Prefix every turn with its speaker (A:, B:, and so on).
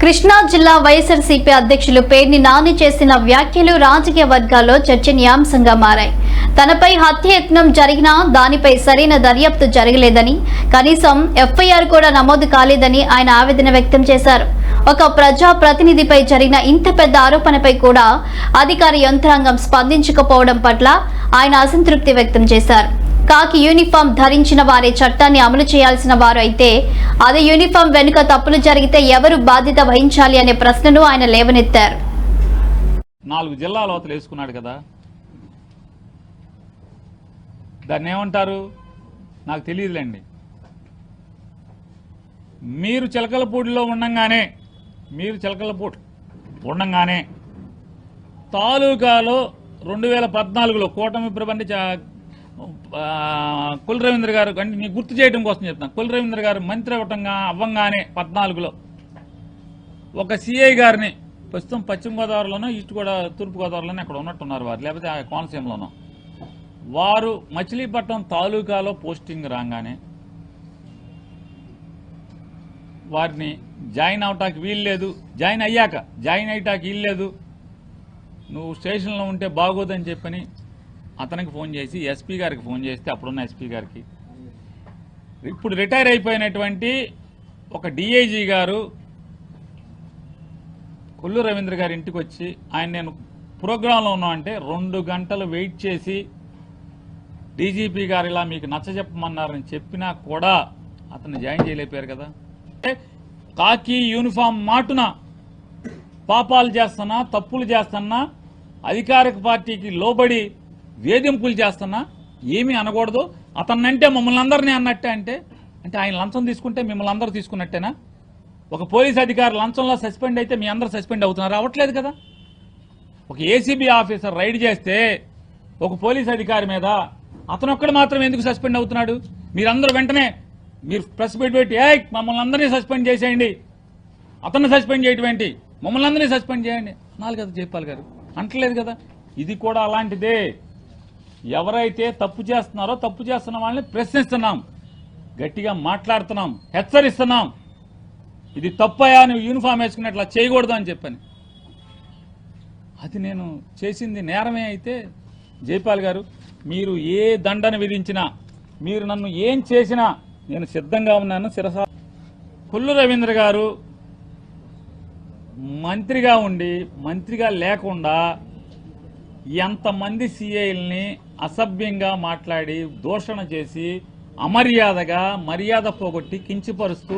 A: కృష్ణా జిల్లా వైఎస్ఆర్సీపీ అధ్యక్షులు పేర్ని నాని చేసిన వ్యాఖ్యలు రాజకీయ వర్గాల్లో చర్చనీయాంశంగా మారాయి. తనపై హత్యాయత్నం జరిగినా దానిపై సరైన దర్యాప్తు జరగలేదని, కనీసం ఎఫ్ఐఆర్ కూడా నమోదు కాలేదని ఆయన ఆవేదన వ్యక్తం చేశారు. ఒక ప్రజా ప్రతినిధిపై జరిగిన ఇంత పెద్ద ఆరోపణపై కూడా అధికార యంత్రాంగం స్పందించకపోవడం పట్ల ఆయన అసంతృప్తి వ్యక్తం చేశారు. కాకి యూనిఫామ్ ధరించిన వారే చట్టాన్ని అమలు చేయాల్సిన వారు అయితే అదే యూనిఫామ్ వెనుక తప్పులు జరిగితే ఎవరు బాధ్యత వహించాలి అనే ప్రశ్నను ఆయన లేవనెత్తారు.
B: 4 జిల్లాల అవతల వేసుకున్నాడు కదా, దాన్ని ఏమంటారు నాకు తెలియదులేండి. మీరు చిలకలపూడిలో ఉండంగానే తాలూకాలో 2014లో కూటమి ప్రభుత్వం కుల రవీంద్ర గారు, అంటే నీకు గుర్తు చేయడం కోసం చెప్తాను, కుల రవీంద్ర గారు మంత్రి అవ్వంగానే 14లో ఒక సిఐ గారిని, ప్రస్తుతం పశ్చిమ గోదావరిలోనో తూర్పు గోదావరిలోనో అక్కడ ఉన్నట్టున్నారు వారు, లేకపోతే ఆ కోనసీమలోనో, వారు మచిలీపట్నం తాలూకాలో పోస్టింగ్ రాగానే వారిని జాయిన్ అవటానికి వీల్లేదు, జాయిన్ అయ్యాటానికి వీల్లేదు, నువ్వు స్టేషన్లో ఉంటే బాగోదని చెప్పని అతనికి ఫోన్ చేసి ఎస్పీ గారికి ఫోన్ చేస్తే, అప్పుడున్న ఎస్పీ గారికి, ఇప్పుడు రిటైర్ అయిపోయినటువంటి ఒక డిఐజీ గారు కొల్లు రవీంద్ర గారి ఇంటికి వచ్చి ఆయన నేను ప్రోగ్రాంలో ఉన్నామంటే 2 గంటలు వెయిట్ చేసి డీజీపీ గారు ఇలా మీకు నచ్చజెప్పమన్నారని చెప్పినా కూడా అతన్ని జాయిన్ చేయలేకపోయారు కదా. కాకి యూనిఫామ్ మాటున పాపాలు చేస్తున్నా, తప్పులు చేస్తున్నా, అధికారిక పార్టీకి లోబడి వేధింపులు చేస్తున్నా ఏమీ అనకూడదు. అతన్నంటే మమ్మల్ని అందరినీ అన్నట్టే, అంటే ఆయన లంచం తీసుకుంటే మిమ్మల్ని అందరూ తీసుకున్నట్టేనా? ఒక పోలీస్ అధికారి లంచంలో సస్పెండ్ అయితే మీ అందరూ సస్పెండ్ అవుతున్నారు? అవ్వట్లేదు కదా. ఒక ఏసీబీ ఆఫీసర్ రైడ్ చేస్తే ఒక పోలీస్ అధికారి మీద అతనొక్కడు మాత్రం ఎందుకు సస్పెండ్ అవుతున్నాడు? మీరందరూ వెంటనే మీరు ప్రెస్ మీట్ పెట్టి మమ్మల్ని అందరినీ సస్పెండ్ చేసేయండి, అతన్ని సస్పెండ్ చేయటం ఏంటి, మమ్మల్ని అందరినీ సస్పెండ్ చేయండి అనాలి కదా జైపాల్ గారు. అంటలేదు కదా. ఇది కూడా అలాంటిదే. ఎవరైతే తప్పు చేస్తున్నారో తప్పు చేస్తున్న వాళ్ళని ప్రశ్నిస్తున్నాం, గట్టిగా మాట్లాడుతున్నాం, హెచ్చరిస్తున్నాం. ఇది తప్పయా, నువ్వు యూనిఫామ్ వేసుకున్నట్లా చేయకూడదు అని చెప్పని. అది నేను చేసింది నేరమే అయితే జైపాల్ గారు, మీరు ఏ దండన విధించినా, మీరు నన్ను ఏం చేసినా నేను సిద్ధంగా ఉన్నాను. శిరస కొల్లు రవీంద్ర గారు మంత్రిగా ఉండి మంత్రిగా లేకుండా ఎంతమంది సిఐల్ని అసభ్యంగా మాట్లాడి దూషణ చేసి అమర్యాదగా మర్యాద పోగొట్టి కించపరుస్తూ